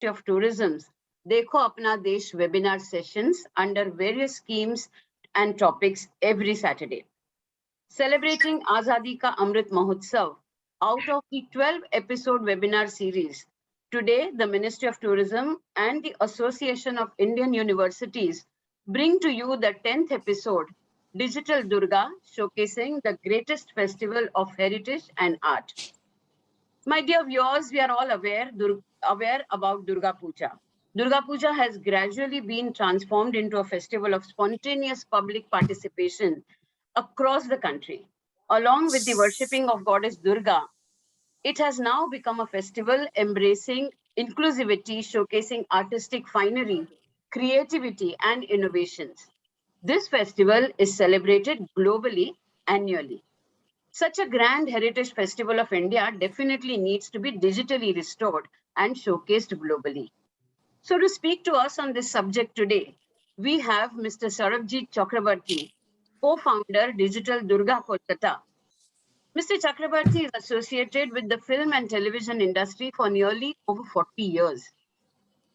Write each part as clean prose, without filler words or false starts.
Ministry of Tourism's Dekho Apna Desh webinar sessions under various schemes and topics every Saturday. Celebrating Azadi Ka Amrit Mahotsav, out of the 12-episode webinar series, today the Ministry of Tourism and the Association of Indian Universities bring to you the 10th episode, Digital Durga, showcasing the greatest festival of heritage and art. My dear viewers, we are all aware about Durga Puja. Durga Puja has gradually been transformed into a festival of spontaneous public participation across the country. Along with the worshipping of Goddess Durga, it has now become a festival embracing inclusivity, showcasing artistic finery, creativity, and innovations. This festival is celebrated globally annually. Such a grand heritage festival of India definitely needs to be digitally restored and showcased globally. So to speak to us on this subject today, we have Mr. Sarabjit Chakrabarti, co-founder Digital Durga Kolkata. Mr. Chakrabarti is associated with the film and television industry for nearly over 40 years.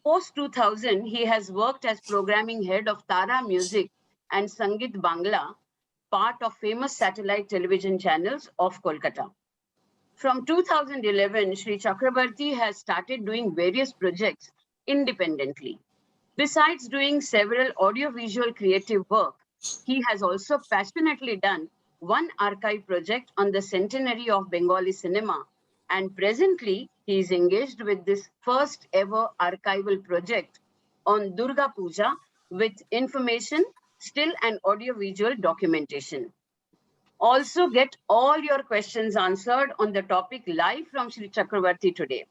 Post 2000, he has worked as programming head of Tara Music and Sangeet Bangla, part of famous satellite television channels of Kolkata. From 2011, Sri Chakrabarti has started doing various projects independently. Besides doing several audiovisual creative work, he has also passionately done one archive project on the centenary of Bengali cinema, and presently he is engaged with this first ever archival project on Durga Puja with information, still and audiovisual documentation. Also get all your questions answered on the topic live from Sri Chakravarti today.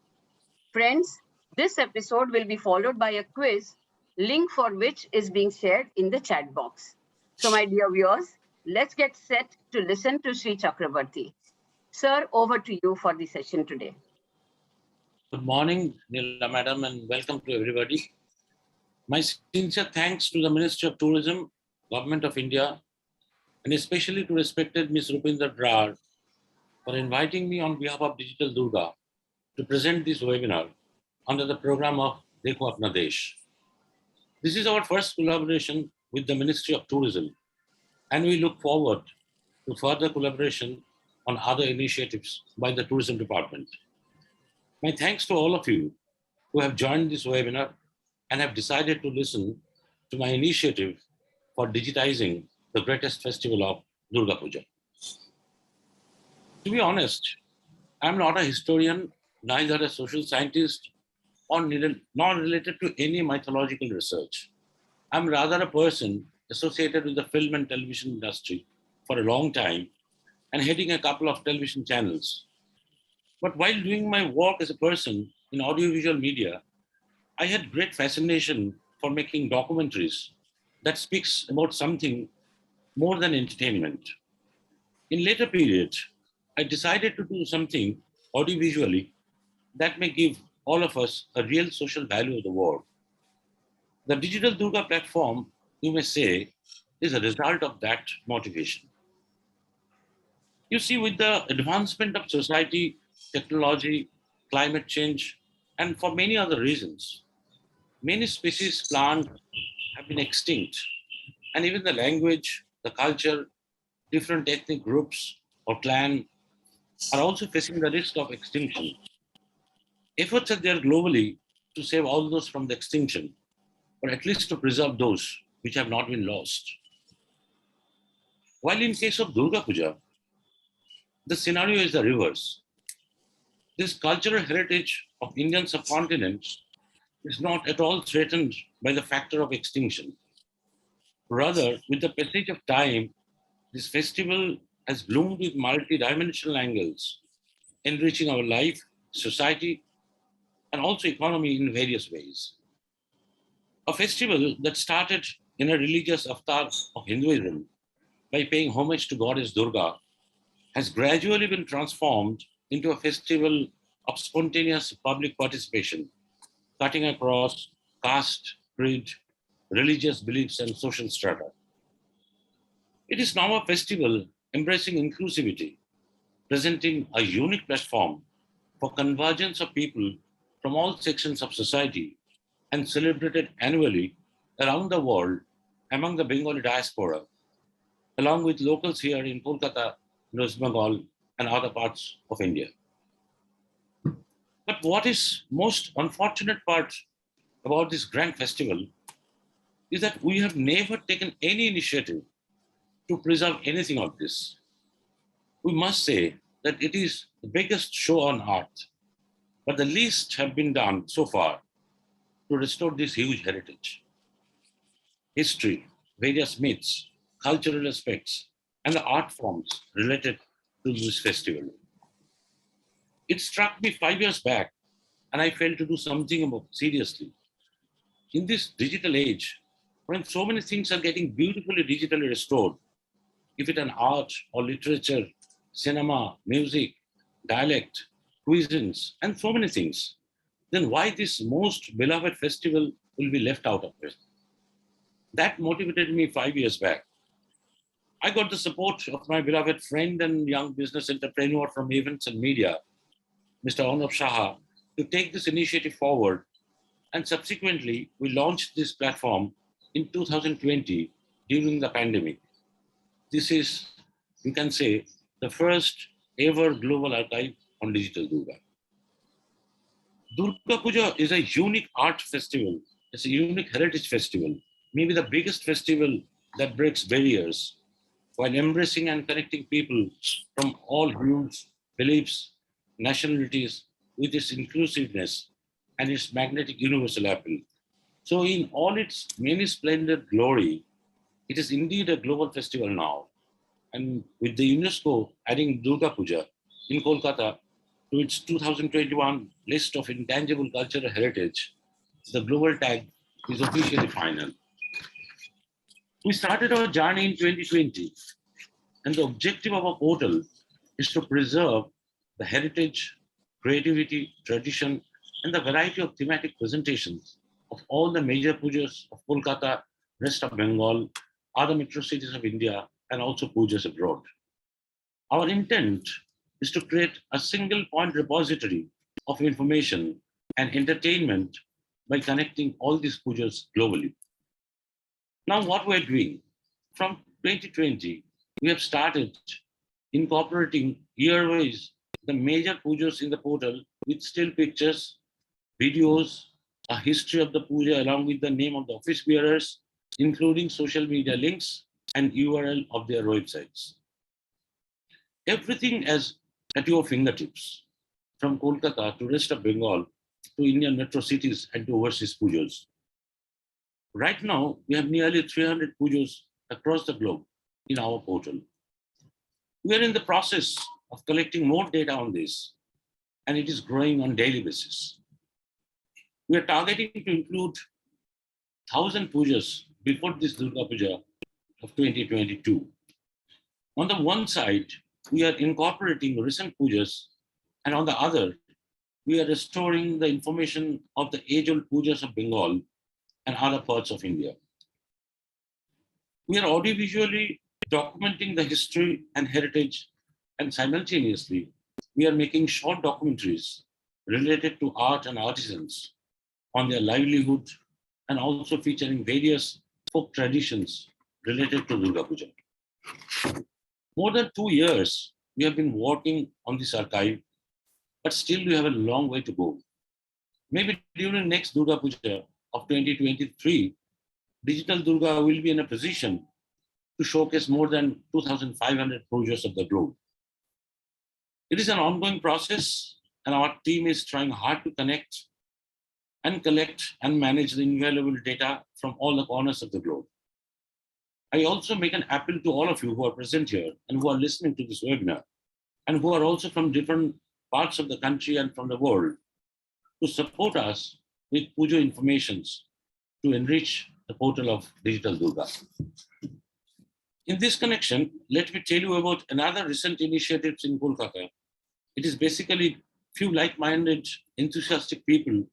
Friends, this episode will be followed by a quiz, link for which is being shared in the chat box. So my dear viewers, let's get set to listen to Sri Chakravarti. Sir, over to you for the session today. Good morning, Neela Madam, and welcome to everybody. My sincere thanks to the Ministry of Tourism, Government of India, and especially to respected Ms. Rupinder Brar for inviting me on behalf of Digital Durga to present this webinar under the program of Dekho Apna Desh. This is our first collaboration with the Ministry of Tourism, and we look forward to further collaboration on other initiatives by the Tourism Department. My thanks to all of you who have joined this webinar and have decided to listen to my initiative for digitizing the greatest festival of Durga Puja. To be honest, I'm not a historian, neither a social scientist, or nor related to any mythological research. I'm rather a person associated with the film and television industry for a long time and heading a couple of television channels. But while doing my work as a person in audiovisual media, I had great fascination for making documentaries that speaks about something more than entertainment. In later periods, I decided to do something audiovisually that may give all of us a real social value of the world. The Digital Durga platform, you may say, is a result of that motivation. You see, with the advancement of society, technology, climate change, and for many other reasons, many species plant have been extinct, and even the language, the culture, different ethnic groups or clan are also facing the risk of extinction. Efforts are there globally to save all those from the extinction, or at least to preserve those which have not been lost. While in case of Durga Puja, the scenario is the reverse. This cultural heritage of Indian subcontinent is not at all threatened by the factor of extinction. Rather, with the passage of time, this festival has bloomed with multi-dimensional angles, enriching our life, society, and also economy in various ways. A festival that started in a religious avatar of Hinduism by paying homage to Goddess Durga has gradually been transformed into a festival of spontaneous public participation, cutting across caste, creed, religious beliefs, and social strata. It is now a festival embracing inclusivity, presenting a unique platform for convergence of people from all sections of society and celebrated annually around the world among the Bengali diaspora, along with locals here in Kolkata, West Bengal, and other parts of India. But what is most unfortunate part about this grand festival is that we have never taken any initiative to preserve anything of this. We must say that it is the biggest show on earth, but the least have been done so far to restore this huge heritage. History, various myths, cultural aspects, and the art forms related to this festival. It struck me 5 years back, and I felt to do something about seriously. In this digital age, when so many things are getting beautifully digitally restored, if it an art or literature, cinema, music, dialect, cuisines, and so many things, then why this most beloved festival will be left out of it? That motivated me 5 years back. I got the support of my beloved friend and young business entrepreneur from events and media, Mr. Arnab Shah, to take this initiative forward. And subsequently, we launched this platform in 2020 during the pandemic. This is, you can say, the first ever global archive on digital Durga. Durga Puja is a unique art festival. It's a unique heritage festival, maybe the biggest festival that breaks barriers while embracing and connecting people from all hues, beliefs, nationalities with its inclusiveness and its magnetic universal appeal. So in all its many splendid glory, it is indeed a global festival now. And with the UNESCO adding Durga Puja in Kolkata to its 2021 list of intangible cultural heritage, the global tag is officially final. We started our journey in 2020, and the objective of our portal is to preserve the heritage, creativity, tradition, and the variety of thematic presentations of all the major pujas of Kolkata, rest of Bengal, other metro cities of India, and also pujas abroad. Our intent is to create a single point repository of information and entertainment by connecting all these pujas globally. Now, what we're doing from 2020, we have started incorporating year-wise the major pujas in the portal with still pictures, videos, a history of the puja along with the name of the office bearers, including social media links and URL of their websites. Everything is at your fingertips, from Kolkata to rest of Bengal to Indian metro cities and to overseas pujas. Right now, we have nearly 300 pujas across the globe in our portal. We are in the process of collecting more data on this, and it is growing on daily basis. We are targeting to include 1,000 pujas before this Durga Puja of 2022. On the one side, we are incorporating recent pujas, and on the other, we are restoring the information of the age-old pujas of Bengal and other parts of India. We are audiovisually documenting the history and heritage, and simultaneously, we are making short documentaries related to art and artisans on their livelihood and also featuring various folk traditions related to Durga Puja. More than 2 years, we have been working on this archive, but still we have a long way to go. Maybe during next Durga Puja of 2023, Digital Durga will be in a position to showcase more than 2,500 pujas of the globe. It is an ongoing process, and our team is trying hard to connect and collect and manage the invaluable data from all the corners of the globe. I also make an appeal to all of you who are present here and who are listening to this webinar, and who are also from different parts of the country and from the world, to support us with puja informations to enrich the portal of Digital Durga. In this connection, let me tell you about another recent initiatives in Kolkata. It is basically few like-minded, enthusiastic people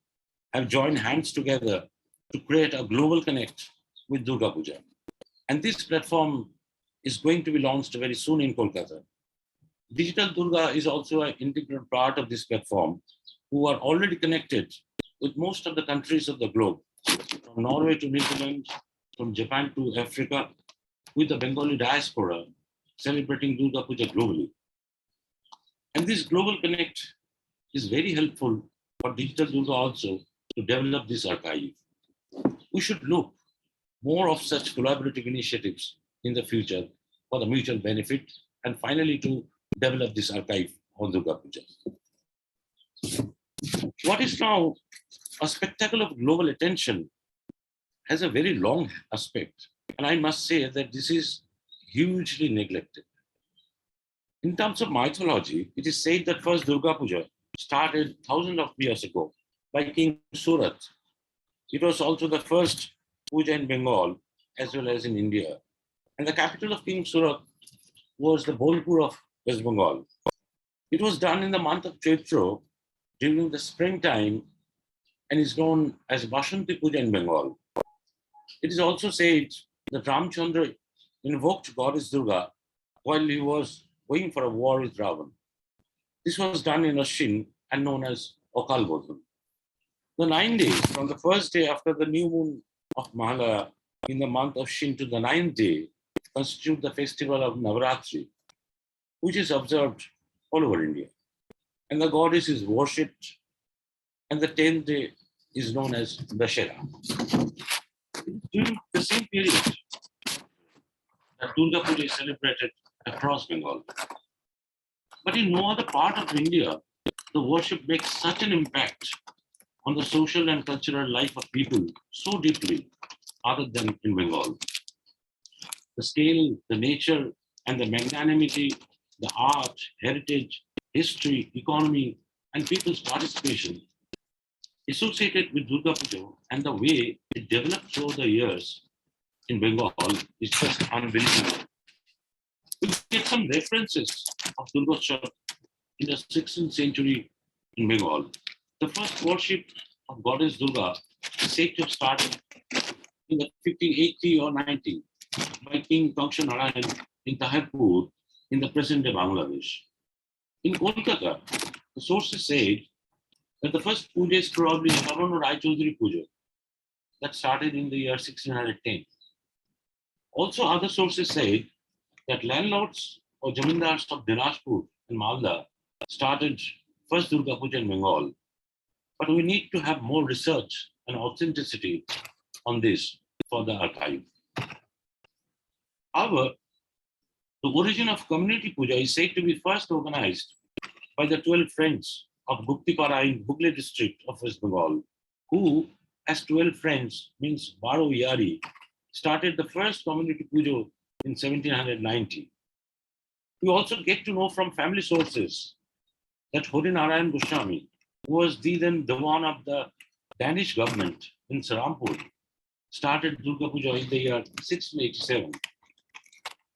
have joined hands together to create a global connect with Durga Puja. And this platform is going to be launched very soon in Kolkata. Digital Durga is also an integral part of this platform, who are already connected with most of the countries of the globe, from Norway to New Zealand, from Japan to Africa, with the Bengali Diaspora celebrating Durga Puja globally. And this global connect is very helpful for Digital Durga also to develop this archive. We should look more of such collaborative initiatives in the future for the mutual benefit and finally to develop this archive on Durga Puja. What is now a spectacle of global attention has a very long aspect, and I must say that this is hugely neglected. In terms of mythology, it is said that first Durga Puja started thousands of years ago by King Surat. It was also the first puja in Bengal as well as in India. And the capital of King Surat was the Bolpur of West Bengal. It was done in the month of Chaitra during the springtime and is known as Bashanti Puja in Bengal. It is also said that Ramchandra invoked Goddess Durga while he was going for a war with Ravan. This was done in Ashwin and known as Okal Bodhan. The 9 days, from the first day after the new moon of Mahalaya in the month of Shin to the 9th day, constitute the festival of Navaratri, which is observed all over India. And the goddess is worshipped, and the 10th day is known as Dashera. During the same period that Durga Puja is celebrated across Bengal. But in no other part of India, the worship makes such an impact on the social and cultural life of people so deeply other than in Bengal. The scale, the nature, and the magnanimity, the art, heritage, history, economy, and people's participation associated with Durga Puja and the way it developed through the years in Bengal is just unbelievable. We get some references of Durga Puja in the 16th century in Bengal. The first worship of Goddess Durga is said to have started in the 1580 or 90 by King Kangsha Narayan in Tahirpur in the present-day Bangladesh. In Kolkata, the sources say that the first puja is probably Shravan or Rai Chaudhary Puja that started in the year 1610. Also, other sources say that landlords or zamindars of Dinajpur and Malda started first Durga Puja in Bengal. But we need to have more research and authenticity on this for the archive. However, the origin of community puja is said to be first organized by the 12 friends of Guptipara in Hooghly district of West Bengal, who, as 12 friends, means Baro Yari, started the first community puja in 1790. We also get to know from family sources that Hari Narayan Goswami, who was the then Diwan of the Danish government in Sarampur, started Durga Puja in the year 1687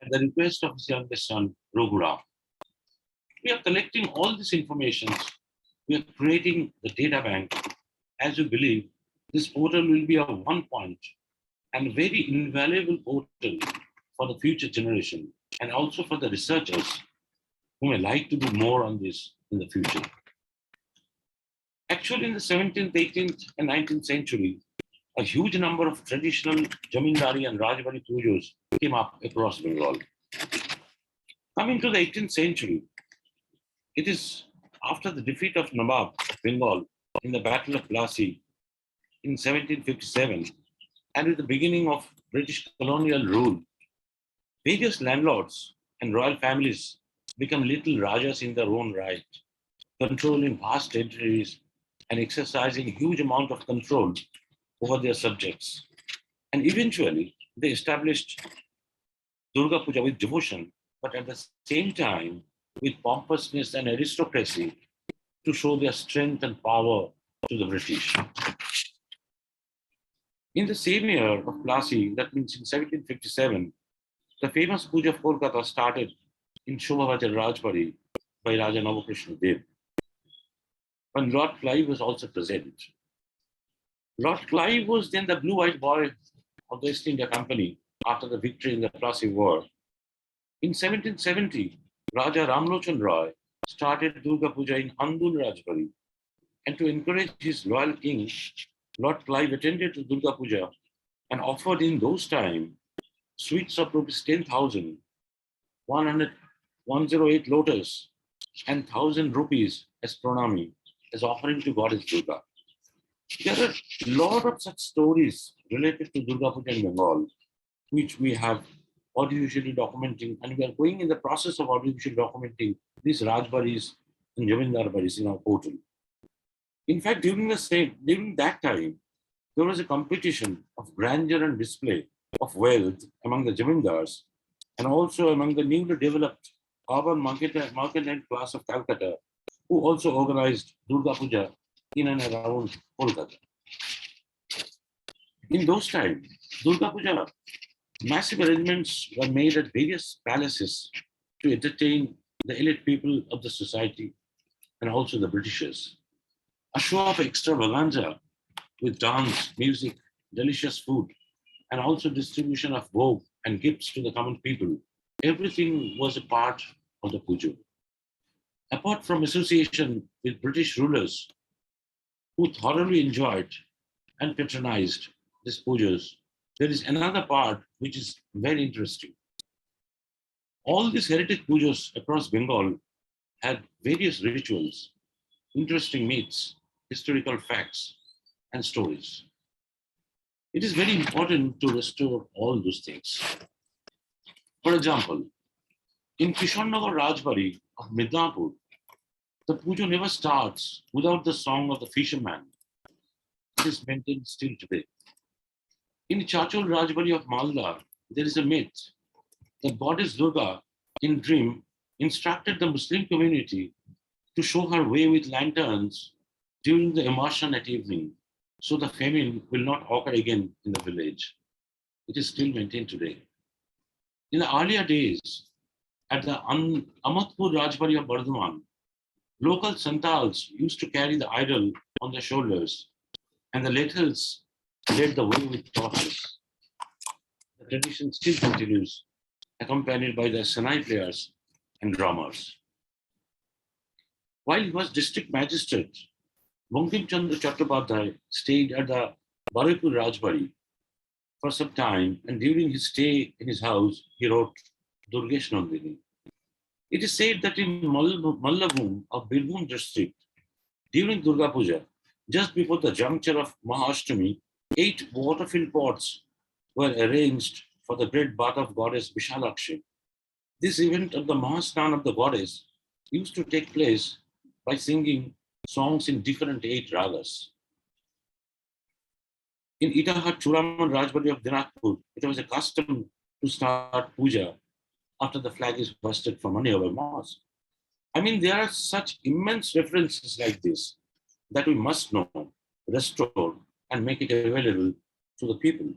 at the request of his youngest son, Raghuram. We are collecting all this information. We are creating the data bank as we believe this portal will be a one point and very invaluable portal for the future generation and also for the researchers who may like to do more on this in the future. Actually, in the 17th, 18th, and 19th century, a huge number of traditional Jamindari and Rajbari pujas came up across Bengal. Coming to the 18th century, it is after the defeat of Nawab of Bengal in the Battle of Plassey in 1757 and with the beginning of British colonial rule, various landlords and royal families become little rajas in their own right, controlling vast territories and exercising a huge amount of control over their subjects. And eventually, they established Durga Puja with devotion, but at the same time, with pompousness and aristocracy to show their strength and power to the British. In the same year of Plassey, that means in 1757, the famous puja of Kolkata started in Shobhabajar Rajbari by Raja Navakrishna Dev, when Lord Clive was also present. Lord Clive was then the blue-eyed boy of the East India Company after the victory in the Plassey War. In 1770, Raja Ramlochan Roy started Durga Puja in Andul Rajbari, And to encourage his loyal king, Lord Clive attended to Durga Puja and offered in those times sweets of rupees 10,000, 108 lotus, and 1,000 rupees as pranami, as offering to Goddess Durga. There are a lot of such stories related to Durga Puja in Bengal, which we have audiovisually documenting, and we are going in the process of audiovisually documenting these Rajbaris and Jamindar Baris in our portal. In fact, during that time, there was a competition of grandeur and display of wealth among the Jamindars and also among the newly developed urban mercantile class of Calcutta, who also organized Durga Puja in and around Kolkata. In those times, Durga Puja, massive arrangements were made at various palaces to entertain the elite people of the society and also the Britishers. A show of extravaganza with dance, music, delicious food, and also distribution of bhog and gifts to the common people. Everything was a part of the puja. Apart from association with British rulers who thoroughly enjoyed and patronized these pujas, there is another part which is very interesting. All these heritage pujas across Bengal had various rituals, interesting myths, historical facts, and stories. It is very important to restore all those things. For example, in Kishannagar Rajbari of Midnapur, the puja never starts without the song of the fisherman. It is maintained still today. In Chachol Rajbari of Malda, there is a myth that Goddess Durga, in dream, instructed the Muslim community to show her way with lanterns during the immersion at evening, so the famine will not occur again in the village. It is still maintained today. In the earlier days, at the Amatpur Rajbari of Bardhaman, local Santals used to carry the idol on their shoulders, and the latels led the way with torches. The tradition still continues, accompanied by the Sanai players and drummers. While he was district magistrate, Bankim Chandra Chattopadhyay stayed at the Baripur Rajbari for some time, and during his stay in his house, he wrote Durgesh Nandini. It is said that in Mallabhum of Birbhum district, during Durga Puja, just before the juncture of Mahashtami, 8 water-filled pots were arranged for the great bath of goddess Vishalakshi. This event of the Mahasnan of the goddess used to take place by singing songs in different 8 ragas. In Itahat Churaman Rajbari of Dinajpur, it was a custom to start puja after the flag is hoisted from a nearby mosque. I mean, there are such immense references like this that we must know, restore, and make it available to the people.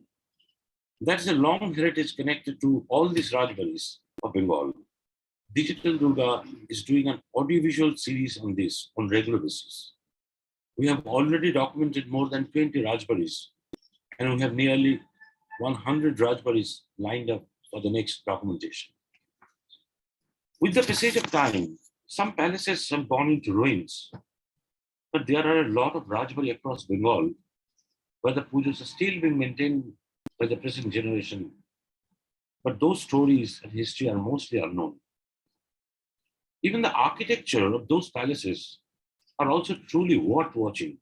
That is a long heritage connected to all these Rajbaris of Bengal. Digital Durga is doing an audiovisual series on this on regular basis. We have already documented more than 20 Rajbaris, and we have nearly 100 Rajbaris lined up for the next documentation. With the passage of time, some palaces have gone into ruins, but there are a lot of Rajbari across Bengal where the pujas are still being maintained by the present generation. But those stories and history are mostly unknown. Even the architecture of those palaces are also truly worth watching.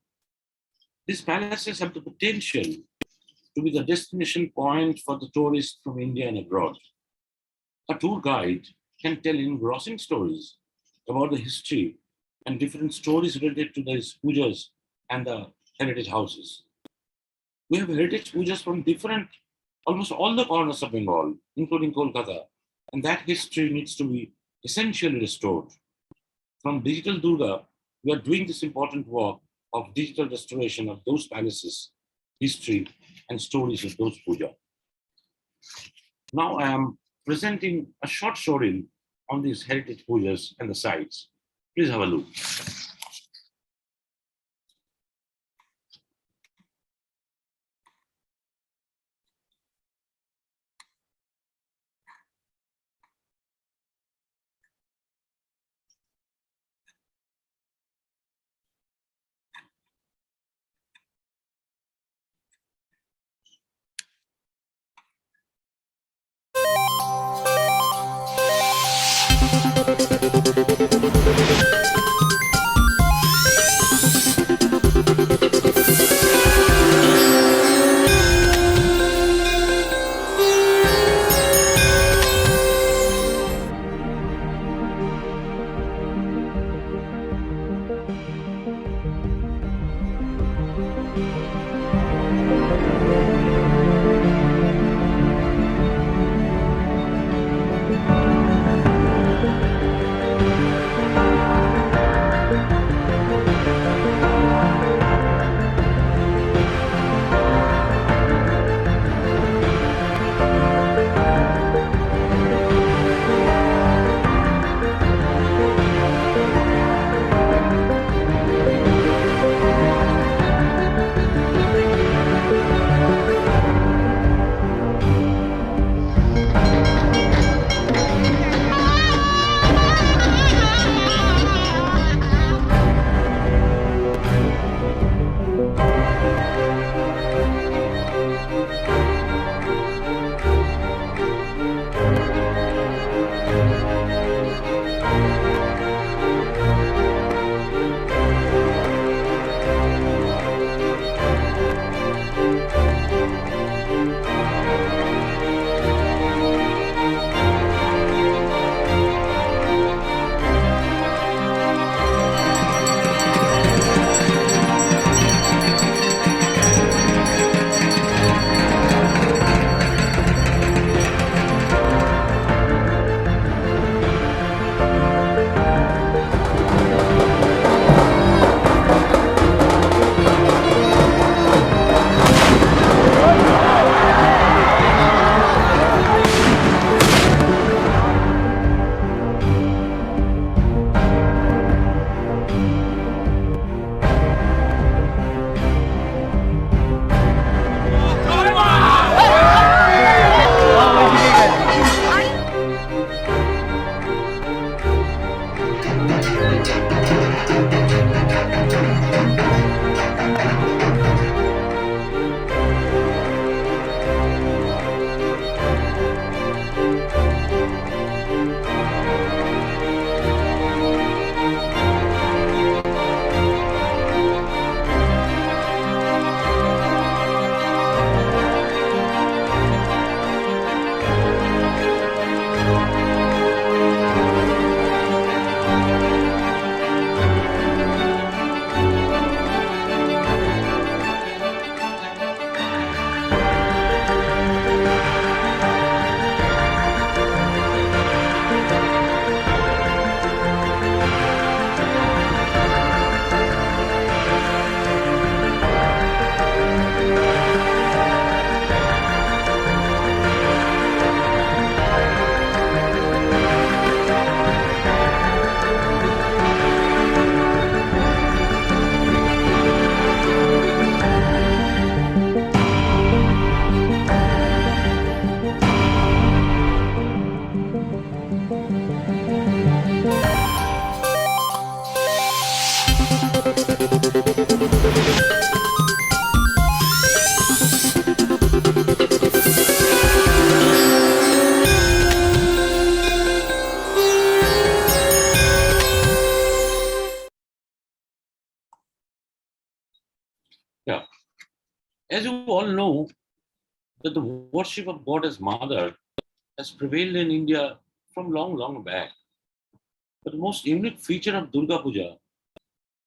These palaces have the potential to be the destination point for the tourists from India and abroad. A tour guide can tell engrossing stories about the history and different stories related to these pujas and the heritage houses. We have heritage pujas from almost all the corners of Bengal, including Kolkata, and that history needs to be essentially restored. From Digital Durga, we are doing this important work of digital restoration of those palaces, history, and stories of those puja. Now I am presenting a short showreel on these heritage pujas and the sites. Please have a look. As you all know, that the worship of Goddess Mother has prevailed in India from long, long back. But the most unique feature of Durga Puja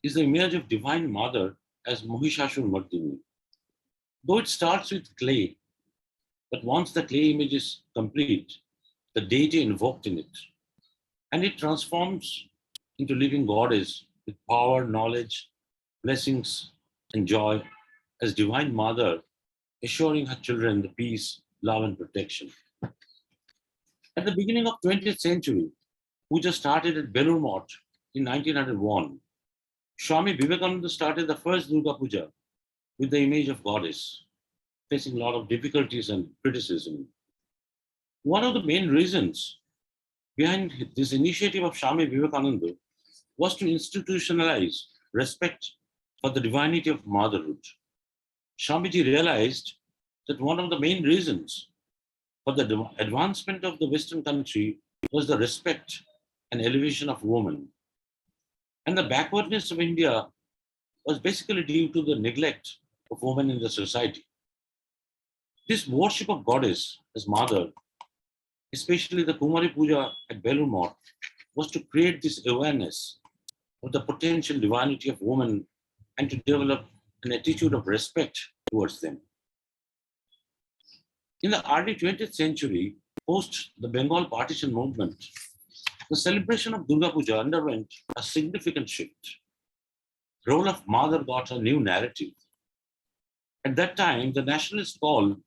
is the image of Divine Mother as Mahishasur Mardini. Though it starts with clay, but once the clay image is complete, the deity invoked in it, and it transforms into living goddess with power, knowledge, blessings, and joy as Divine Mother, assuring her children the peace, love, and protection. At the beginning of 20th century, puja started at Belur Math in 1901. Swami Vivekananda started the first Durga Puja with the image of goddess, facing a lot of difficulties and criticism. One of the main reasons behind this initiative of Swami Vivekananda was to institutionalize respect for the divinity of motherhood. Swamiji realized that one of the main reasons for the advancement of the Western country was the respect and elevation of women. And the backwardness of India was basically due to the neglect of women in the society. This worship of goddess as mother, especially the Kumari Puja at Belur Math, was to create this awareness of the potential divinity of women and to develop an attitude of respect towards them. In the early 20th century, post the Bengal partition movement, the celebration of Durga Puja underwent a significant shift. The role of mother got a new narrative. At that time, the nationalist call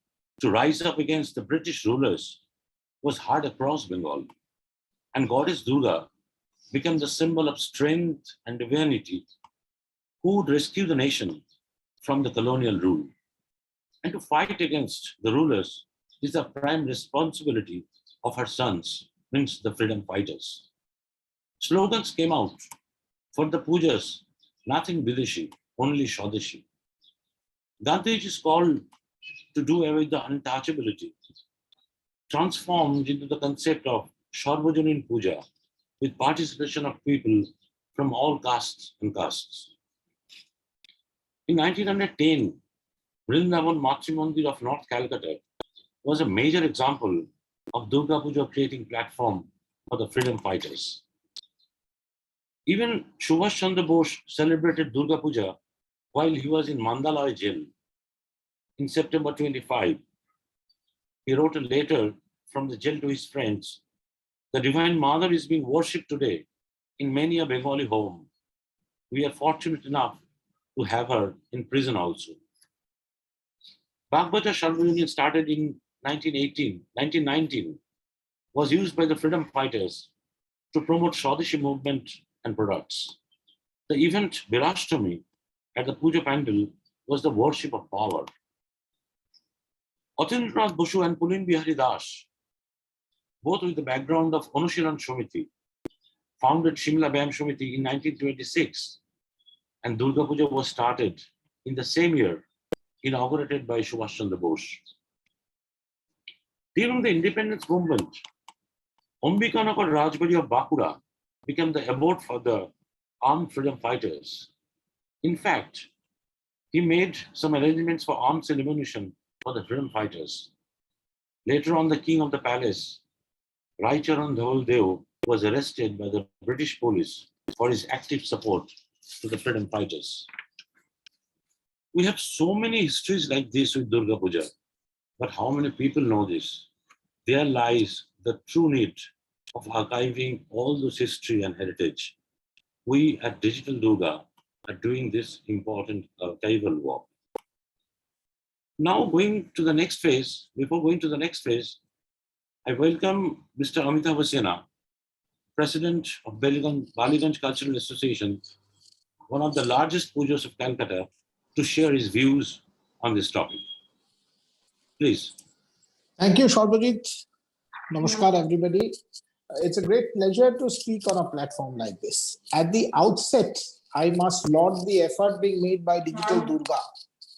to rise up against the British rulers was heard across Bengal, and Goddess Durga became the symbol of strength and divinity who would rescue the nation from the colonial rule. And to fight against the rulers is the prime responsibility of her sons, means the freedom fighters. Slogans came out for the pujas, nothing Bideshi, only Swadeshi. Gandhiji's call to do away with the untouchability transformed into the concept of Sarvajanin Puja with participation of people from all castes and castes. In 1910, Vrindavan Matri Mandir of North Calcutta was a major example of Durga Puja creating platform for the freedom fighters. Even Subhash Chandra Bose celebrated Durga Puja while he was in Mandalay jail. In September 25, he wrote a letter from the jail to his friends. The Divine Mother is being worshipped today in many a Bengali home. We are fortunate enough to have her in prison also. Bagbaja Sarvajani started in 1919, was used by the freedom fighters to promote Swadeshi movement and products. The event Virashtami at the Puja Pandal was the worship of power. Atindranath Basu and Pulin Bihari Das, both with the background of Anushilan Shomiti, founded Shimla Bayam Shomiti in 1926, and Durga Puja was started in the same year, inaugurated by Subhash Chandra Bose. During the independence movement, Ambikanagar Rajbari of Bakura became the abode for the armed freedom fighters. In fact, he made some arrangements for arms and ammunition for the freedom fighters. Later on, the king of the palace, Raicharan Dhawal Deo, was arrested by the British police for his active support to the freedom fighters. We have so many histories like this with Durga Puja, but how many people know this? There lies the true need of archiving all this history and heritage. We at Digital Durga are doing this important archival work. Now going to the next phase, before going to the next phase, I welcome Mr. Amitabh Vasena, President of Baliganj Cultural Association, one of the largest pujas of Calcutta, to share his views on this topic. Please. Thank you, Sharbajit. Namaskar, everybody. It's a great pleasure to speak on a platform like this. At the outset, I must laud the effort being made by Digital Durga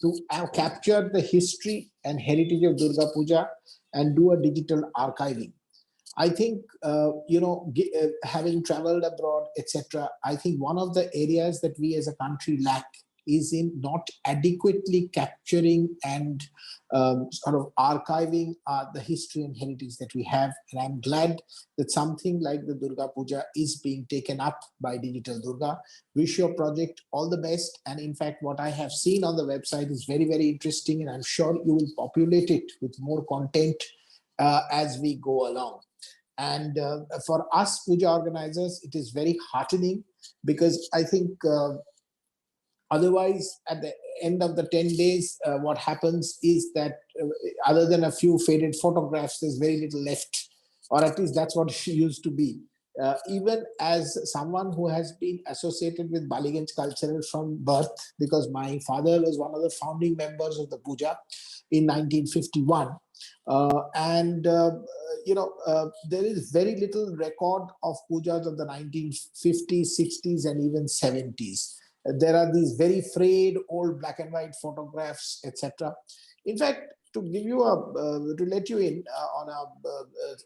to capture the history and heritage of Durga Puja and do a digital archiving. I think, having traveled abroad, etc., I think one of the areas that we as a country lack is in not adequately capturing and sort of archiving the history and heritage that we have. And I'm glad that something like the Durga Puja is being taken up by Digital Durga. Wish your project all the best. And in fact, what I have seen on the website is very, very interesting. And I'm sure you will populate it with more content as we go along. And for us puja organizers, it is very heartening, because I think otherwise, at the end of the 10 days, what happens is that other than a few faded photographs, there's very little left, or at least that's what she used to be. Even as someone who has been associated with Baliganj culture from birth, because my father was one of the founding members of the puja in 1951. There is very little record of pujas of the 1950s, 60s, and even 70s. There are these very frayed old black and white photographs, etc. In fact, to give you to let you in on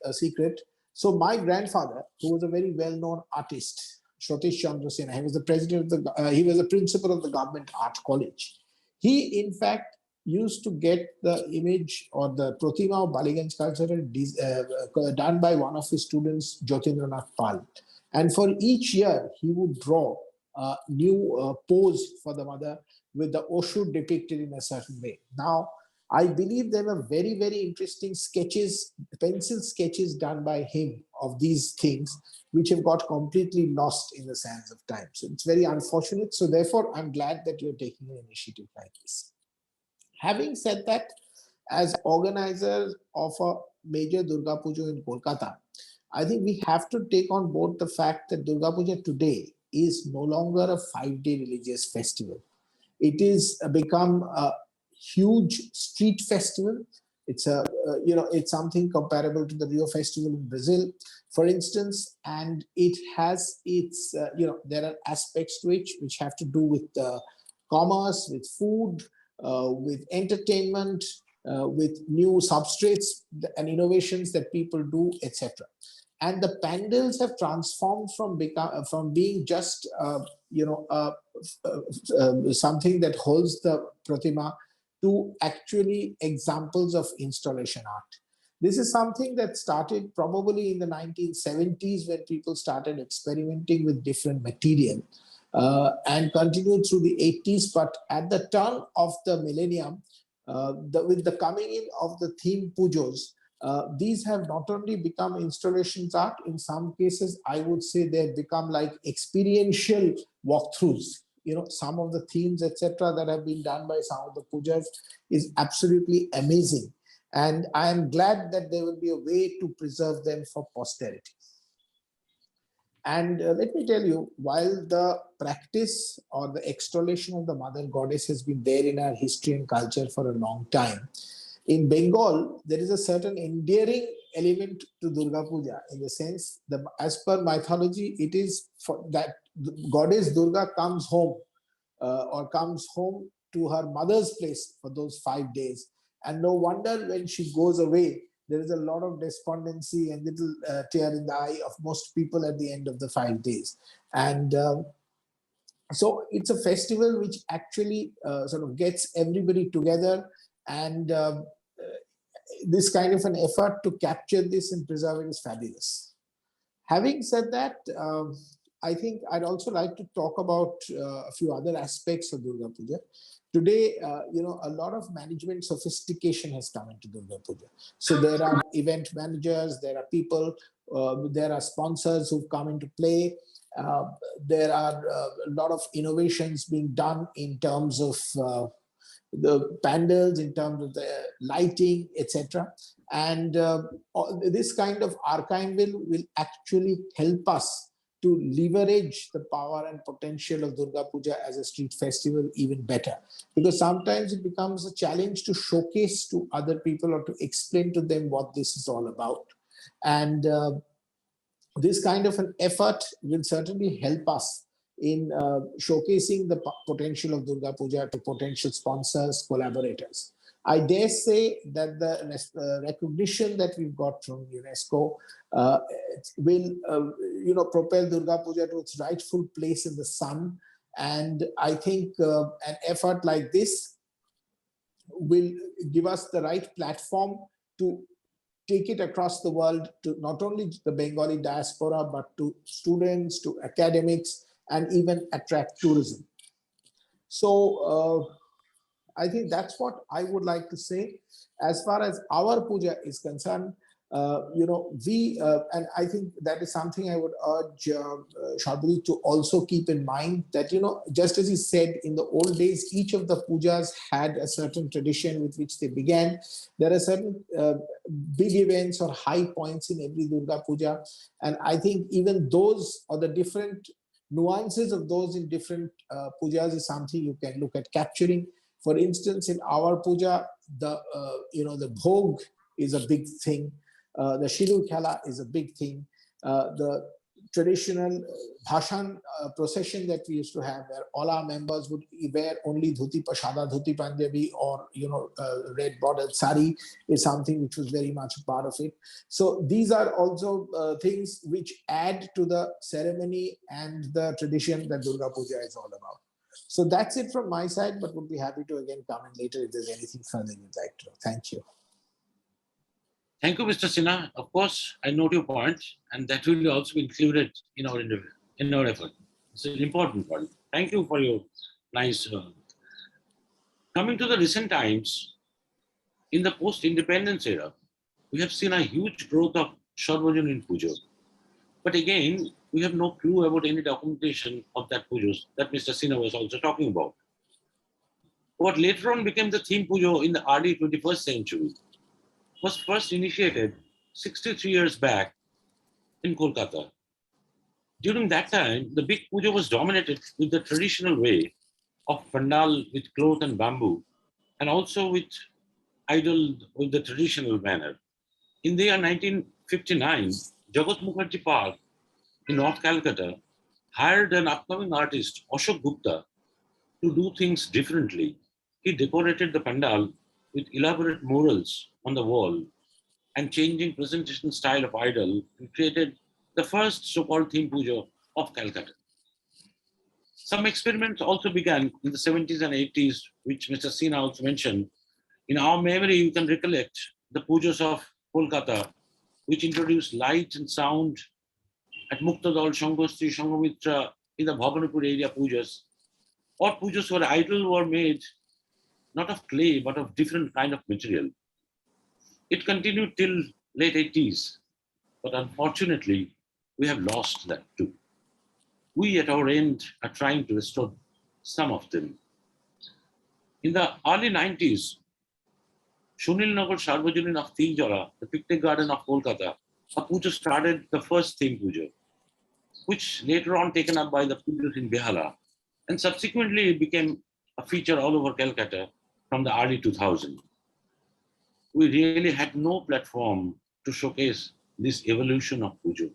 a secret, so my grandfather, who was a very well-known artist, Shrotesh Chandra Sena, he was the president of he was the principal of the government art college. He, in fact, used to get the image or the Pratima of Baliganj culture done by one of his students, Jyotindranath Pal. And for each year, he would draw a new pose for the mother with the Oshu depicted in a certain way. Now, I believe there were very, very interesting sketches, pencil sketches done by him of these things, which have got completely lost in the sands of time. So it's very unfortunate. So therefore, I'm glad that you're taking an initiative like this. Having said that, as organizers of a major Durga Puja in Kolkata, I think we have to take on board the fact that Durga Puja today is no longer a 5-day religious festival. It is become a huge street festival. It's it's something comparable to the Rio festival in Brazil, for instance, and it has its there are aspects to it which have to do with commerce, with food, with entertainment, with new substrates and innovations that people do, etc. And the pandals have transformed from being just something that holds the pratima to actually examples of installation art. This is something that started probably in the 1970s, when people started experimenting with different material, and continued through the 80s. But at the turn of the millennium, with the coming in of the theme pujos, these have not only become installations art, in some cases, I would say they've become like experiential walkthroughs. Some of the themes, etc., that have been done by some of the pujas is absolutely amazing. And I am glad that there will be a way to preserve them for posterity. And let me tell you, while the practice or the extolation of the mother goddess has been there in our history and culture for a long time, in Bengal, there is a certain endearing element to Durga Puja, in the sense that as per mythology, it is for that Goddess Durga comes home or comes home to her mother's place for those 5 days. And no wonder when she goes away, there is a lot of despondency and little tear in the eye of most people at the end of the 5 days. And so it's a festival which actually sort of gets everybody together, and this kind of an effort to capture this and preserve it is fabulous. Having said that, I think I'd also like to talk about a few other aspects of Durga Puja. Today, a lot of management sophistication has come into Durga Puja. So there are event managers, there are people, there are sponsors who've come into play. There are a lot of innovations being done in terms of the pandals, in terms of the lighting, etc. And this kind of archival will actually help us to leverage the power and potential of Durga Puja as a street festival even better. Because sometimes it becomes a challenge to showcase to other people or to explain to them what this is all about. And this kind of an effort will certainly help us in showcasing the potential of Durga Puja to potential sponsors, collaborators. I dare say that the recognition that we've got from UNESCO will, propel Durga Puja to its rightful place in the sun And I think an effort like this will give us the right platform to take it across the world to not only the Bengali diaspora, but to students, to academics, and even attract tourism. So I think that's what I would like to say. As far as our puja is concerned, and I think that is something I would urge Sharbari to also keep in mind, that, just as he said, in the old days, each of the pujas had a certain tradition with which they began. There are certain big events or high points in every Durga puja. And I think even those, or the different nuances of those in different pujas, is something you can look at capturing. For instance, in our puja, the bhog is a big thing. The Shiru Khala is a big thing. The traditional Bhashan procession that we used to have, where all our members would wear only dhuti pashada, dhuti panjabi, or red bordered sari, is something which was very much a part of it. So these are also things which add to the ceremony and the tradition that Durga Puja is all about. So that's it from my side, but would be happy to again comment later if there's anything further you'd like to know. Thank you. Thank you, Mr. Sinha. Of course, I note your point, and that will also be included in our effort. It's an important point. Thank you for your nice. Coming to the recent times, in the post-independence era, we have seen a huge growth of Sarvajan in puja. But again, we have no clue about any documentation of that puja that Mr. Sinha was also talking about. What later on became the theme puja in the early 21st century was first initiated 63 years back in Kolkata. During that time, the big puja was dominated with the traditional way of pandal with cloth and bamboo, and also with idol with the traditional manner. In the year 1959, Jagat Mukherjee Park in North Calcutta hired an upcoming artist, Ashok Gupta, to do things differently. He decorated the pandal with elaborate murals on the wall and changing presentation style of idol, and created the first so-called theme puja of Calcutta. Some experiments also began in the 70s and 80s, which Mr. Sinha also mentioned. In our memory, you can recollect the pujas of Kolkata, which introduced light and sound at Muktadal, Shangostri, Shangamitra, in the Bhavanapur area pujas, or pujas where idols were made not of clay, but of different kind of material. It continued till late 80s, but unfortunately, we have lost that too. We at our end are trying to restore some of them. In the early 90s, Shunil Nagar Sarvajanin of Tinjara, the picnic garden of Kolkata, a puja started the first theme puja, which later on taken up by the pujas in Behala, and subsequently it became a feature all over Calcutta from the early 2000s. We really had no platform to showcase this evolution of puja.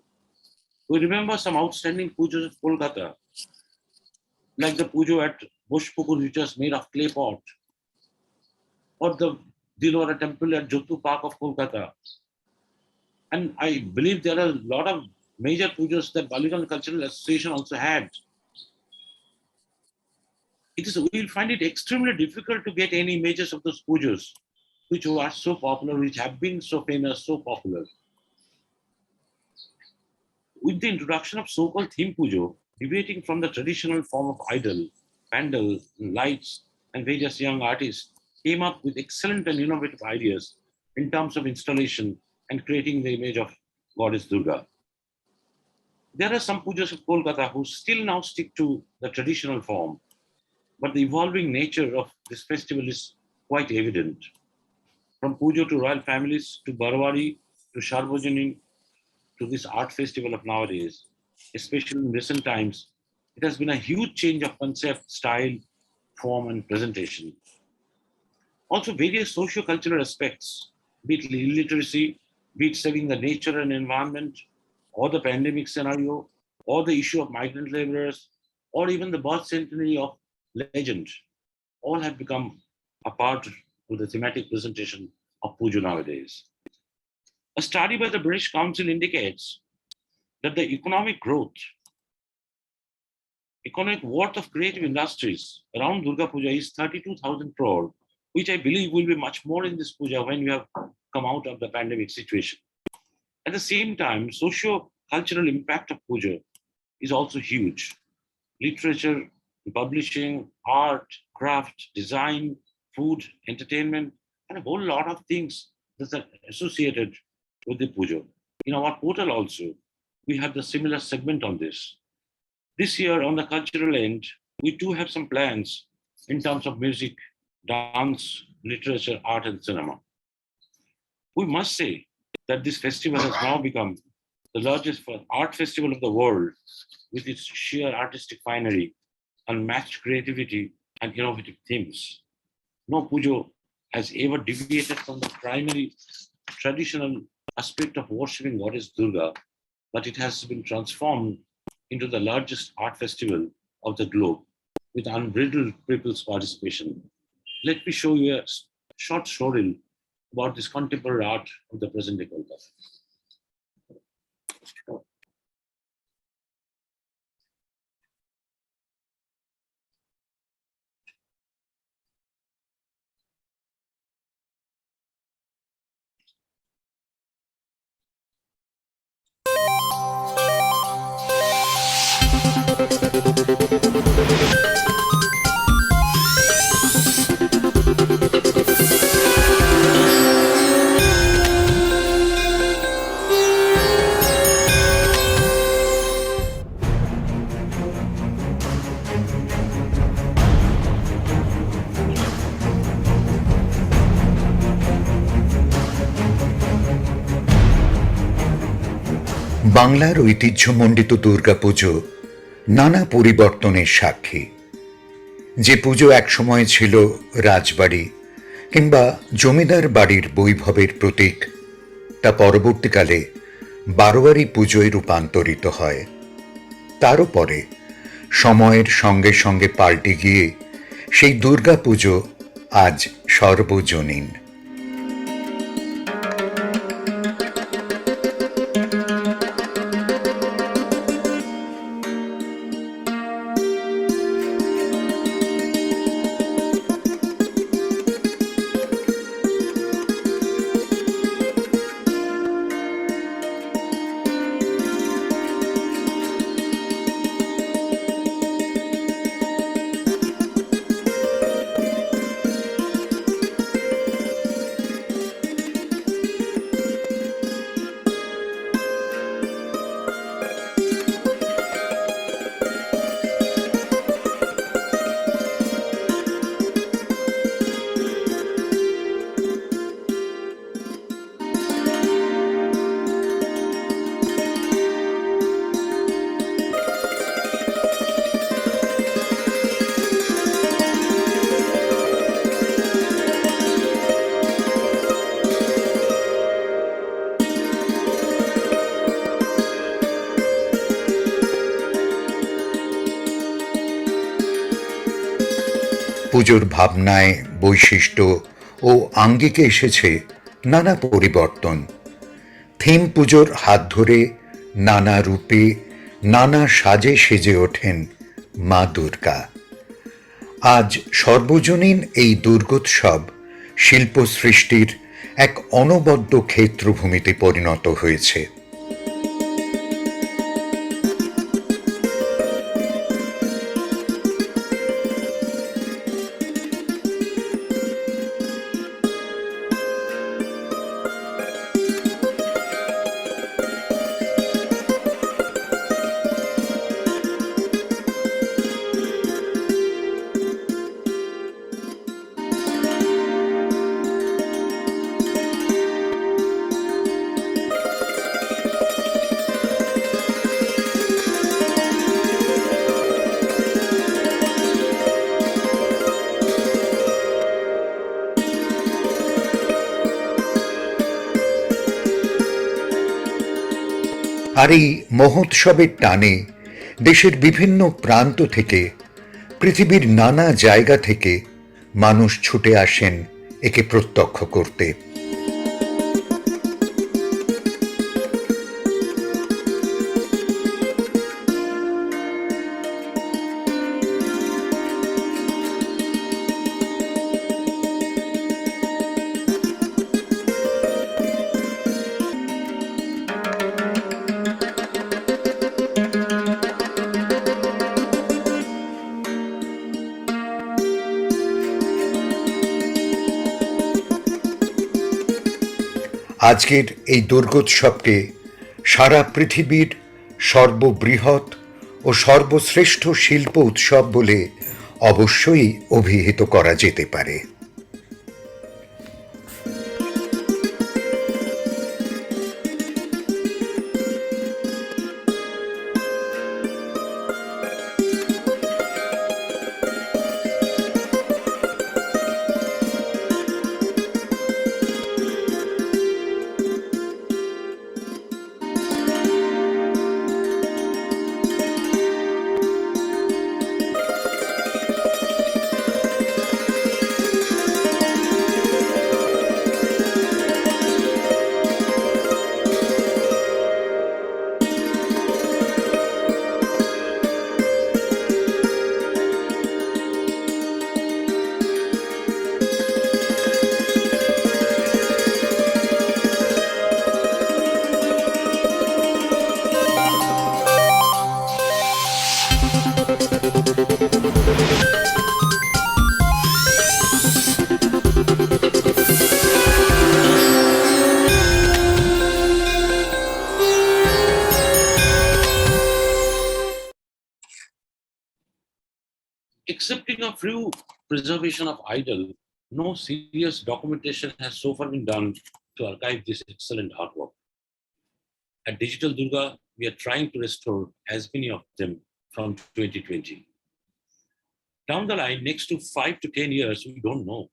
We remember some outstanding pujas of Kolkata, like the puja at Bushpukur, which was made of clay pot, or the Dilwara temple at Jyotu Park of Kolkata. And I believe there are a lot of major pujas that Baligan Cultural Association also had. We'll find it extremely difficult to get any images of those pujas, which are so popular, which have been so famous, so popular. With the introduction of so-called theme puja, deviating from the traditional form of idol, pandal, lights, and various young artists came up with excellent and innovative ideas in terms of installation and creating the image of Goddess Durga. There are some pujas of Kolkata who still now stick to the traditional form, but the evolving nature of this festival is quite evident. From puja to royal families, to Barwari, to Sarvajanin, to this art festival of nowadays, especially in recent times, it has been a huge change of concept, style, form, and presentation. Also, various socio-cultural aspects, be it illiteracy, be it saving the nature and environment, or the pandemic scenario, or the issue of migrant laborers, or even the birth centenary of legend, all have become a part of the thematic presentation of puja nowadays. A study by the British Council indicates that the economic growth economic worth of creative industries around Durga Puja is 32,000 crore, which I believe will be much more in this puja when we have come out of the pandemic situation. At the same time, socio-cultural impact of puja is also huge. Literature, publishing, art, craft, design, food, entertainment, and a whole lot of things that are associated with the puja. In our portal also, we have the similar segment on this. This year, on the cultural end, we too have some plans in terms of music, dance, literature, art, and cinema. We must say that this festival has now become the largest art festival of the world with its sheer artistic finery, unmatched creativity, and innovative themes. No puja has ever deviated from the primary traditional aspect of worshipping Goddess Durga, but it has been transformed into the largest art festival of the globe with unbridled people's participation. Let me show you a short story about this contemporary art of the present day Kolkata. বাংলার ঐতিহ্যমণ্ডিত দুর্গাপুজো নানা পরিবর্তনের সাক্ষী। যে পুজো একসময় ছিল রাজবাড়ি কিংবা জমিদার বাড়ির বৈভবের প্রতীক, তা পরবর্তীকালে বারোয়ারি পুজোয় রূপান্তরিত হয়। তারও পরে সময়ের সঙ্গে সঙ্গে পাল্টে গিয়ে সেই দুর্গাপুজো আজ সর্বজনীন। পুজোর ভাবনায়, বৈশিষ্ট্য ও আঙ্গিকে এসেছে নানা পরিবর্তন। থিম পুজোর হাত ধরে নানা রূপে নানা সাজে সেজে ওঠেন মা দুর্গা। আজ সর্বজনীন এই দুর্গোৎসব শিল্প সৃষ্টির এক অনবদ্য ক্ষেত্রভূমিতে পরিণত হয়েছে। আর এই মহোৎসবের টানে দেশের বিভিন্ন প্রান্ত থেকে, পৃথিবীর নানা জায়গা থেকে মানুষ ছুটে আসেন একে প্রত্যক্ষ করতে। আজকের এই দুর্গোৎসবকে সারা পৃথিবীর সর্ববৃহৎ ও সর্বশ্রেষ্ঠ শিল্প উৎসব বলে অবশ্যই অভিহিত করা যেতে পারে। Excepting a few preservation of idol, no serious documentation has so far been done to archive this excellent artwork. At Digital Durga, we are trying to restore as many of them from 2020. Down the line, next to 5 to 10 years, we don't know.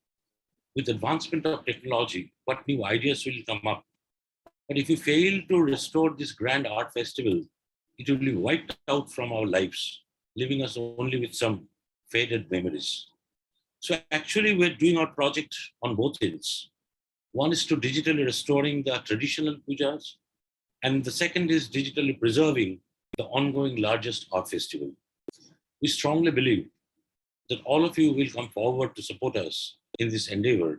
With advancement of technology, what new ideas will come up? But if we fail to restore this grand art festival, it will be wiped out from our lives, leaving us only with some faded memories. So actually, we're doing our project on both ends. One is to digitally restoring the traditional pujas, and the second is digitally preserving the ongoing largest art festival. We strongly believe that all of you will come forward to support us in this endeavor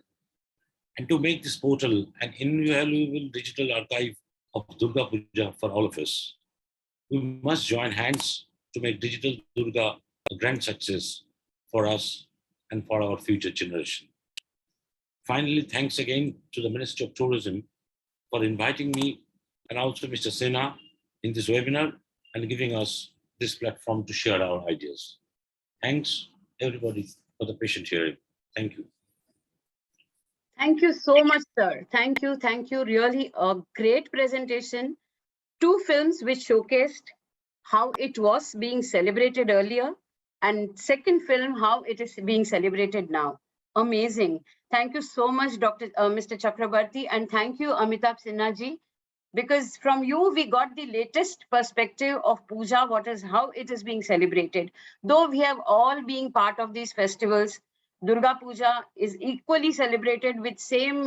and to make this portal an invaluable digital archive of Durga Puja for all of us. We must join hands to make Digital Durga a grand success for us and for our future generation. Finally, thanks again to the Ministry of Tourism for inviting me and also Mr. Sinha in this webinar and giving us this platform to share our ideas. Thanks everybody for the patient hearing. Thank you. Thank you so much, sir. Thank you. Thank you. Really a great presentation. 2 films which showcased how it was being celebrated earlier, and second film, how it is being celebrated now. Amazing. Thank you so much, Mr. Chakrabarti, and thank you, Amitabh Sinha ji, because from you, we got the latest perspective of puja, how it is being celebrated. Though we have all been part of these festivals, Durga Puja is equally celebrated with same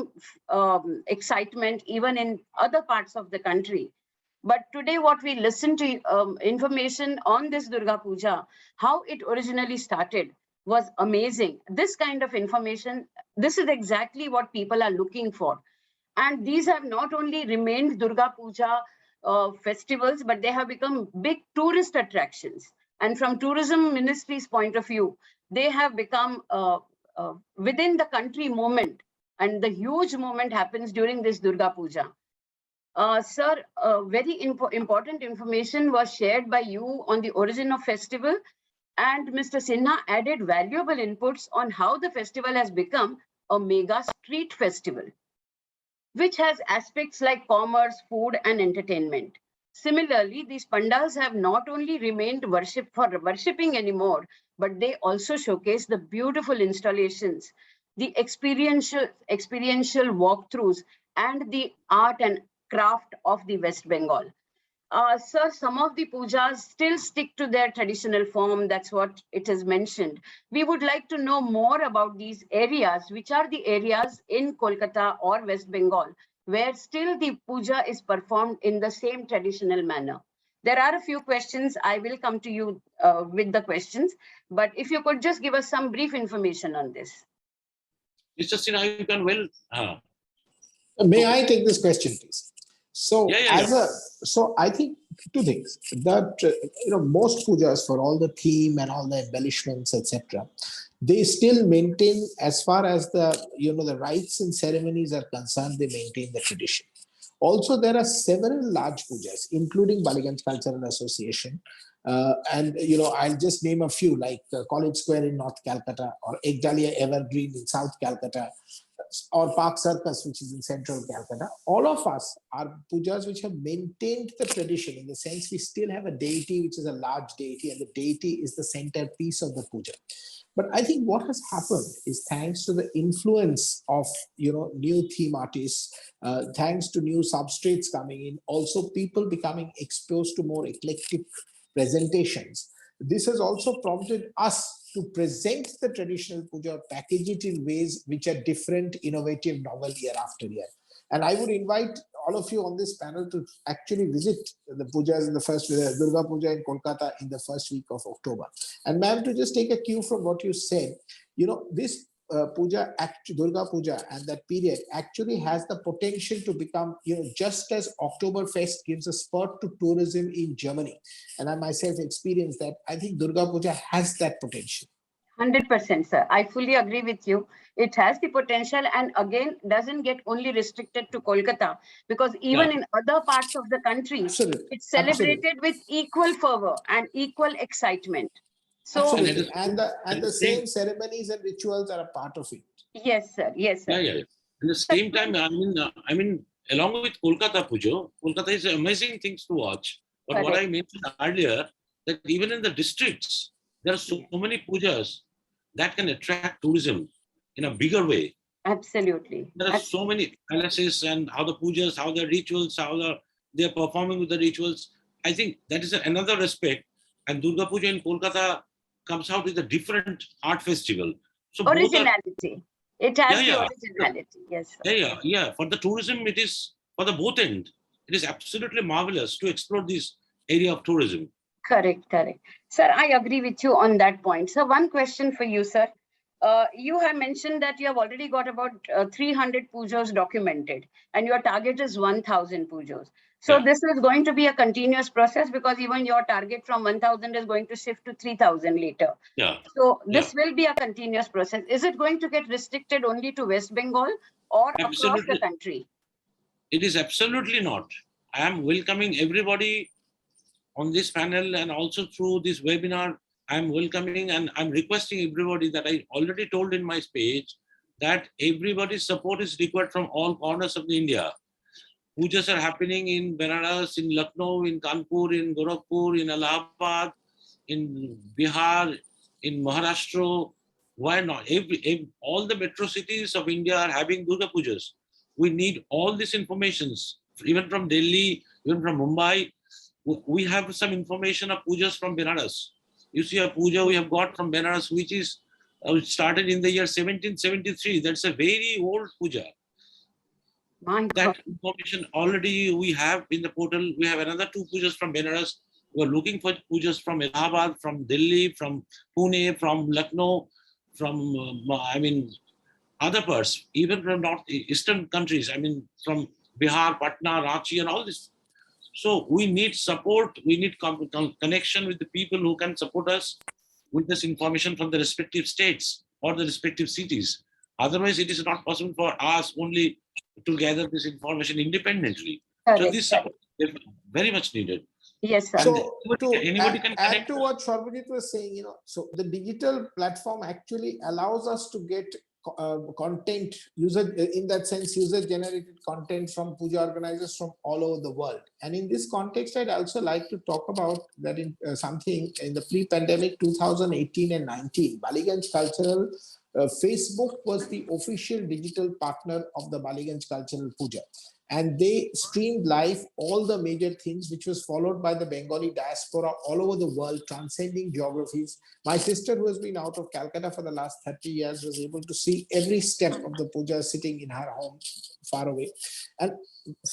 excitement, even in other parts of the country. But today, what we listen to information on this Durga Puja, how it originally started, was amazing. This kind of information, this is exactly what people are looking for. And these have not only remained Durga Puja festivals, but they have become big tourist attractions. And from tourism ministry's point of view, they have become within the country moment. And the huge moment happens during this Durga Puja. Sir, very important information was shared by you on the origin of festival, and Mr. Sinha added valuable inputs on how the festival has become a mega street festival, which has aspects like commerce, food, and entertainment. Similarly, these pandals have not only remained worshipping anymore, but they also showcase the beautiful installations, the experiential walkthroughs, and the art and craft of the West Bengal. Sir, some of the pujas still stick to their traditional form. That's what it is mentioned. We would like to know more about these areas, which are the areas in Kolkata or West Bengal, where still the puja is performed in the same traditional manner. There are a few questions. I will come to you with the questions, but if you could just give us some brief information on this. Mr. Sinha, you can well. May I take this question, please? So, Yeah. so I think two things. That most pujas, for all the theme and all the embellishments, etc., they still maintain, as far as the rites and ceremonies are concerned, they maintain the tradition. Also, there are several large pujas, including Baliganj Cultural Association. And I'll just name a few, like College Square in North Calcutta, or Ekdalia Evergreen in South Calcutta, or Park Circus, which is in Central Calcutta. All of us are pujas which have maintained the tradition, in the sense we still have a deity which is a large deity, and the deity is the centerpiece of the puja. But I think what has happened is, thanks to the influence of new theme artists, thanks to new substrates coming in, also people becoming exposed to more eclectic presentations. This has also prompted us to present the traditional puja, package it in ways which are different, innovative, novel year after year. And I would invite all of you on this panel to actually visit the pujas in the first Durga Puja in Kolkata in the first week of October. And ma'am, to just take a cue from what you said, this puja, Durga Puja, and that period actually has the potential to become, just as Oktoberfest gives a spurt to tourism in Germany. And I myself experienced that. I think Durga Puja has that potential. 100%, sir. I fully agree with you. It has the potential, and again, doesn't get only restricted to Kolkata, because even in other parts of the country, Absolutely. it's celebrated with equal fervor and equal excitement. So, absolutely, and the same ceremonies and rituals are a part of it. Yes, sir. Yes, sir. Yeah. At the same time, I mean, along with Kolkata Puja, Kolkata is amazing things to watch. But Correct. what I mentioned earlier, that even in the districts, there are so many pujas that can attract tourism in a bigger way. Absolutely. There are so many palaces, and how the pujas, how the rituals, how they're performing with the rituals. I think that is another aspect. And Durga Puja in Kolkata comes out with a different art festival. So Originality. It has the yeah. originality. Yes, sir. Yeah. For the tourism, it is, for the both end, it is absolutely marvelous to explore this area of tourism. Correct. Sir, I agree with you on that point. So one question for you, sir. You have mentioned that you have already got about 300 pujas documented, and your target is 1,000 pujas. So this is going to be a continuous process, because even your target from 1,000 is going to shift to 3,000 later. Yeah. So this will be a continuous process. Is it going to get restricted only to West Bengal or across the country? It is absolutely not. I am welcoming everybody on this panel, and also through this webinar. I'm welcoming and I'm requesting everybody, that I already told in my speech, that everybody's support is required from all corners of India. Pujas are happening in Benares, in Lucknow, in Kanpur, in Gorakhpur, in Allahabad, in Bihar, in Maharashtra. Why not? All the metro cities of India are having Durga Pujas. We need all these informations, even from Delhi, even from Mumbai. We have some information of pujas from Benares. You see a puja we have got from Benares, which is started in the year 1773. That's a very old puja. That information already we have in the portal. We have another 2 pujas from Benares. We are looking for pujas from Allahabad, from Delhi, from Pune, from Lucknow, from other parts, even from northeastern countries. From Bihar, Patna, Ranchi, and all this. So we need support. We need connection with the people who can support us with this information from the respective states or the respective cities. Otherwise, it is not possible for us only to gather this information independently. Correct. So this support is very much needed. Yes, sir. So anybody can add connect to what Sharbajit was saying, so the digital platform actually allows us to get content, user-generated content from puja organizers from all over the world. And in this context, I'd also like to talk about that in something in the pre-pandemic 2018 and 19, Baliganj Cultural Facebook was the official digital partner of the Baliganj Cultural Puja. And they streamed live all the major things, which was followed by the Bengali Diaspora all over the world, transcending geographies. My sister, who has been out of Calcutta for the last 30 years, was able to see every step of the puja sitting in her home far away. And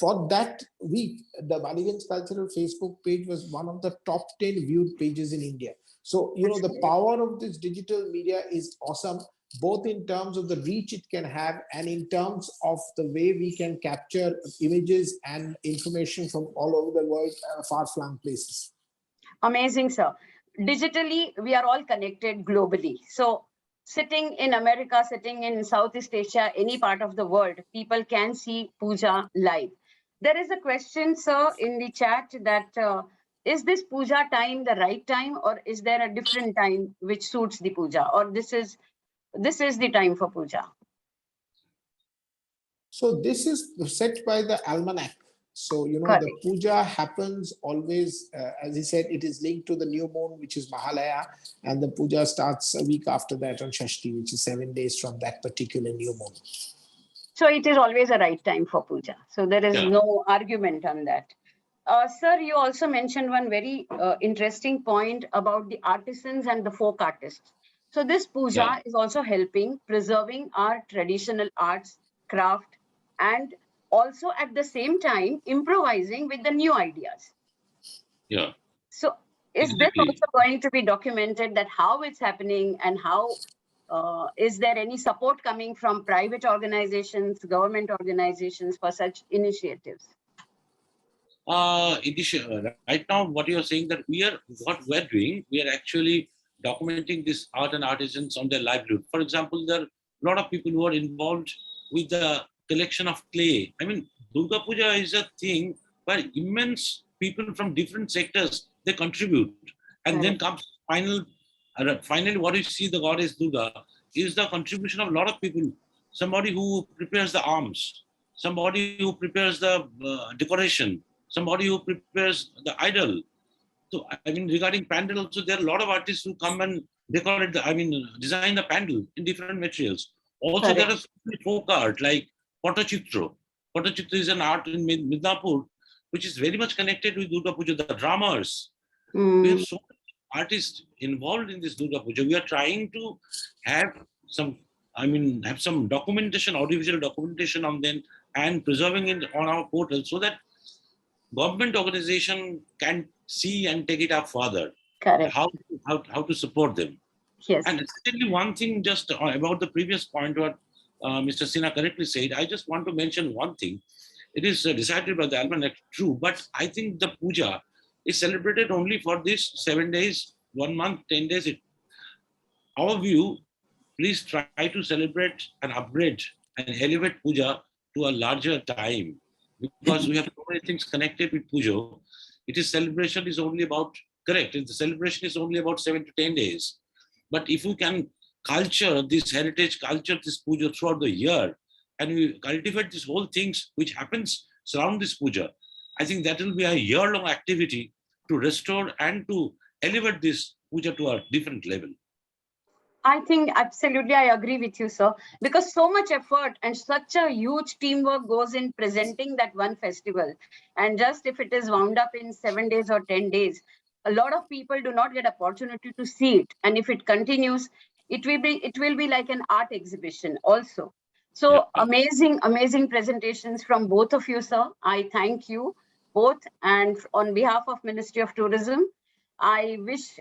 for that week, the Baliganj Cultural Facebook page was one of the top 10 viewed pages in India. So, the power of this digital media is awesome. both in terms of the reach it can have and in terms of the way we can capture images and information from all over the world, far-flung places. Amazing, sir. Digitally, we are all connected globally. So sitting in America, sitting in Southeast Asia, any part of the world, people can see puja live. There is a question, sir, in the chat that is this puja time the right time, or is there a different time which suits the puja, or this is the time for puja? So this is set by the almanac. So, you know, Correct. the puja happens always, as he said, it is linked to the new moon, which is Mahalaya, and the puja starts a week after that on Shashti, which is 7 days from that particular new moon. So it is always a right time for puja. So there is Yeah. no argument on that. Sir, you also mentioned one very interesting point about the artisans and the folk artists. So this puja is also helping preserving our traditional arts, craft, and also at the same time improvising with the new ideas. Yeah. So is this Exactly. also going to be documented, that how it's happening, and how is there any support coming from private organizations, government organizations for such initiatives? Right now, what you're saying that what we're doing, we are actually documenting this art and artisans on their livelihood. For example, there are a lot of people who are involved with the collection of clay. I mean, Durga Puja is a thing where immense people from different sectors, they contribute. And then comes finally what you see the goddess Durga is the contribution of a lot of people. Somebody who prepares the arms, somebody who prepares the decoration, somebody who prepares the idol. So, I mean, regarding pandal also, there are a lot of artists who come and decorate design the pandal in different materials. Also, there is folk art like Patachitra. Patachitra is an art in Midnapur, which is very much connected with Durga Puja, the drummers. We have so many artists involved in this Durga Puja. We are trying to have some, have some documentation, audiovisual documentation on them and preserving it on our portal so that government organization can see and take it up further. Correct. How to support them. Yes. And secondly, one thing just about the previous point what Mr. Sinha correctly said, I just want to mention one thing. It is decided by the almanac, true, but I think the puja is celebrated only for this 7 days, 1 month, 10 days. Our view, please try to celebrate and upgrade and elevate puja to a larger time, because we have so many things connected with puja. Celebration is only about, correct, the celebration is only about 7 to 10 days. But if we can culture this heritage, culture this puja throughout the year, and we cultivate these whole things which happens surround this puja, I think that will be a year-long activity to restore and to elevate this puja to a different level. I think absolutely I agree with you, sir, because so much effort and such a huge teamwork goes in presenting that one festival. And just if it is wound up in 7 days or 10 days, a lot of people do not get opportunity to see it. And if it continues, it will be like an art exhibition also. So amazing presentations from both of you, sir. I thank you both. And on behalf of Ministry of Tourism, I wish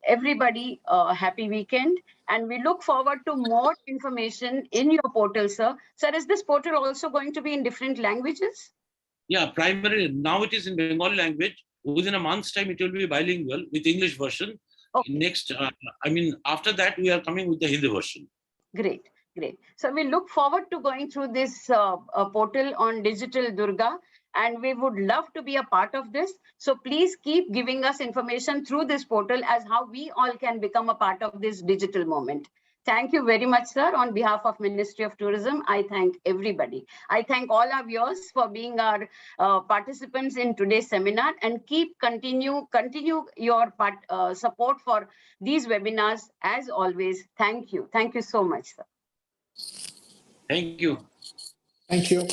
everybody a happy weekend, and we look forward to more information in your portal, sir. Sir, is this portal also going to be in different languages? Yeah, primarily now it is in Bengali language. Within a month's time, it will be bilingual with English version. Okay. Next, after that, we are coming with the Hindi version. Great. So we look forward to going through this portal on Digital Durga, and we would love to be a part of this. So please keep giving us information through this portal as how we all can become a part of this digital moment. Thank you very much, sir. On behalf of Ministry of Tourism, I thank everybody. I thank all our viewers for being our participants in today's seminar, and continue your support for these webinars as always. Thank you so much, sir. Thank you. Thank you.